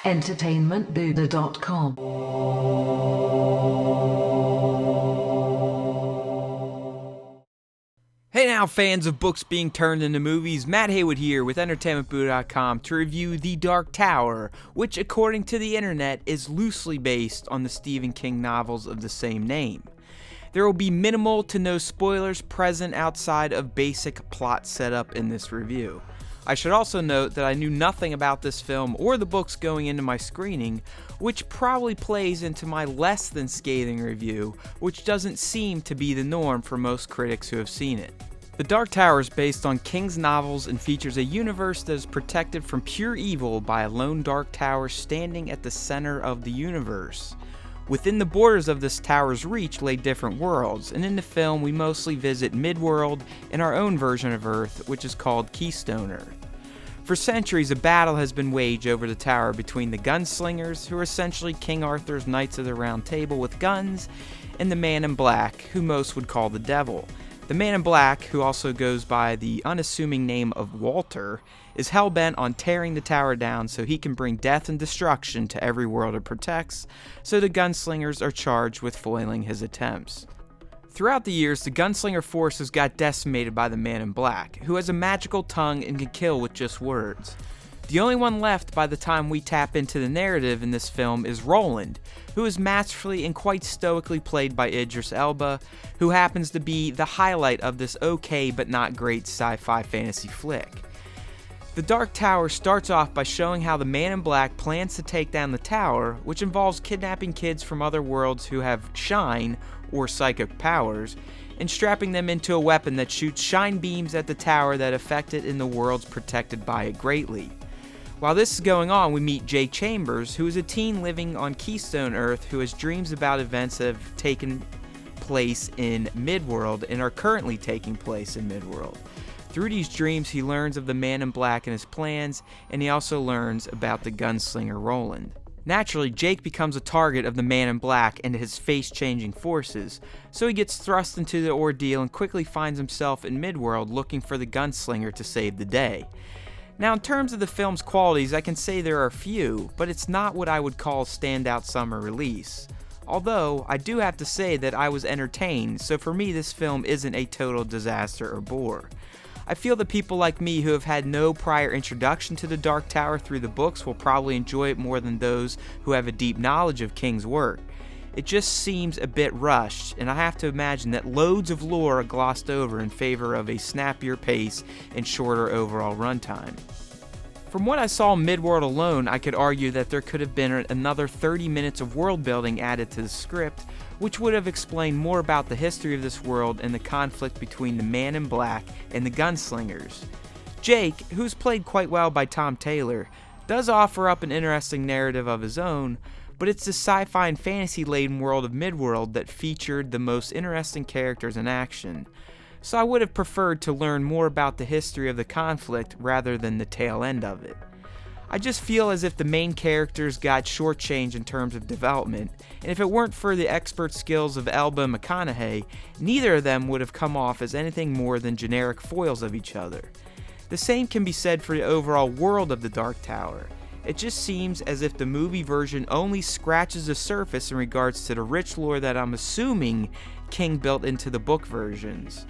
entertainmentbuddha.com. Hey now, fans of books being turned into movies, Matt Haywood here with entertainmentbuddha.com to review The Dark Tower, which according to the internet is loosely based on the Stephen King novels of the same name. There will be minimal to no spoilers present outside of basic plot setup in this review. I should also note that I knew nothing about this film or the books going into my screening, which probably plays into my less than scathing review, which doesn't seem to be the norm for most critics who have seen it. The Dark Tower is based on King's novels and features a universe that is protected from pure evil by a lone dark tower standing at the center of the universe. Within the borders of this tower's reach lay different worlds, and in the film we mostly visit Midworld and our own version of Earth, which is called Keystone Earth. For centuries, a battle has been waged over the tower between the gunslingers, who are essentially King Arthur's Knights of the Round Table with guns, and the Man in Black, who most would call the Devil. The Man in Black, who also goes by the unassuming name of Walter, is hell-bent on tearing the tower down so he can bring death and destruction to every world it protects, so the gunslingers are charged with foiling his attempts. Throughout the years, the gunslinger forces got decimated by the Man in Black, who has a magical tongue and can kill with just words. The only one left by the time we tap into the narrative in this film is Roland, who is masterfully and quite stoically played by Idris Elba, who happens to be the highlight of this okay but not great sci-fi fantasy flick. The Dark Tower starts off by showing how the Man in Black plans to take down the tower, which involves kidnapping kids from other worlds who have shine, or psychic powers, and strapping them into a weapon that shoots shine beams at the tower that affect it in the worlds protected by it greatly. While this is going on, we meet Jake Chambers, who is a teen living on Keystone Earth who has dreams about events that have taken place in Midworld and are currently taking place in Midworld. Through these dreams, he learns of the Man in Black and his plans, and he also learns about the gunslinger Roland. Naturally, Jake becomes a target of the Man in Black and his face-changing forces, so he gets thrust into the ordeal and quickly finds himself in Midworld looking for the gunslinger to save the day. Now, in terms of the film's qualities, I can say there are few, but it's not what I would call a standout summer release. Although, I do have to say that I was entertained, so for me this film isn't a total disaster or bore. I feel that people like me who have had no prior introduction to the Dark Tower through the books will probably enjoy it more than those who have a deep knowledge of King's work. It just seems a bit rushed, and I have to imagine that loads of lore are glossed over in favor of a snappier pace and shorter overall runtime. From what I saw in Midworld alone, I could argue that there could have been another 30 minutes of world building added to the script, which would have explained more about the history of this world and the conflict between the Man in Black and the gunslingers. Jake, who's played quite well by Tom Taylor, does offer up an interesting narrative of his own, but it's the sci-fi and fantasy-laden world of Midworld that featured the most interesting characters in action. So I would have preferred to learn more about the history of the conflict rather than the tail end of it. I just feel as if the main characters got shortchanged in terms of development, and if it weren't for the expert skills of Elba and McConaughey, neither of them would have come off as anything more than generic foils of each other. The same can be said for the overall world of the Dark Tower. It just seems as if the movie version only scratches the surface in regards to the rich lore that I'm assuming King built into the book versions.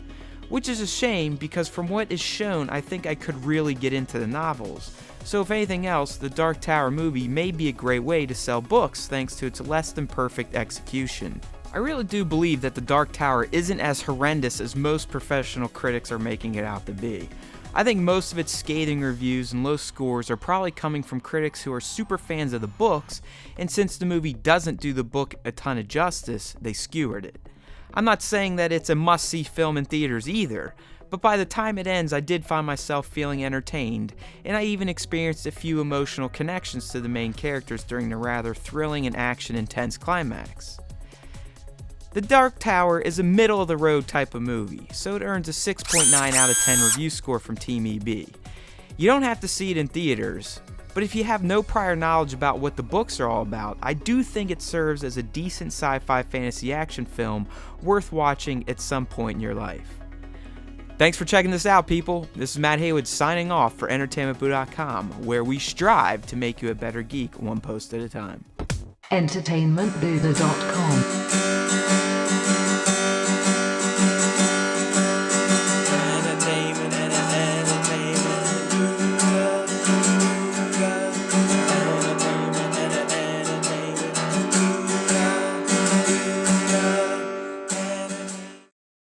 Which is a shame, because from what is shown, I think I could really get into the novels. So if anything else, the Dark Tower movie may be a great way to sell books thanks to its less than perfect execution. I really do believe that the Dark Tower isn't as horrendous as most professional critics are making it out to be. I think most of its scathing reviews and low scores are probably coming from critics who are super fans of the books, and since the movie doesn't do the book a ton of justice, they skewered it. I'm not saying that it's a must-see film in theaters either, but by the time it ends I did find myself feeling entertained, and I even experienced a few emotional connections to the main characters during the rather thrilling and action-intense climax. The Dark Tower is a middle-of-the-road type of movie, so it earns a 6.9 out of 10 review score from Team EB. You don't have to see it in theaters, but if you have no prior knowledge about what the books are all about, I do think it serves as a decent sci-fi fantasy action film worth watching at some point in your life. Thanks for checking this out, people. This is Matt Haywood signing off for EntertainmentBoo.com, where we strive to make you a better geek one post at a time. EntertainmentBuddha.com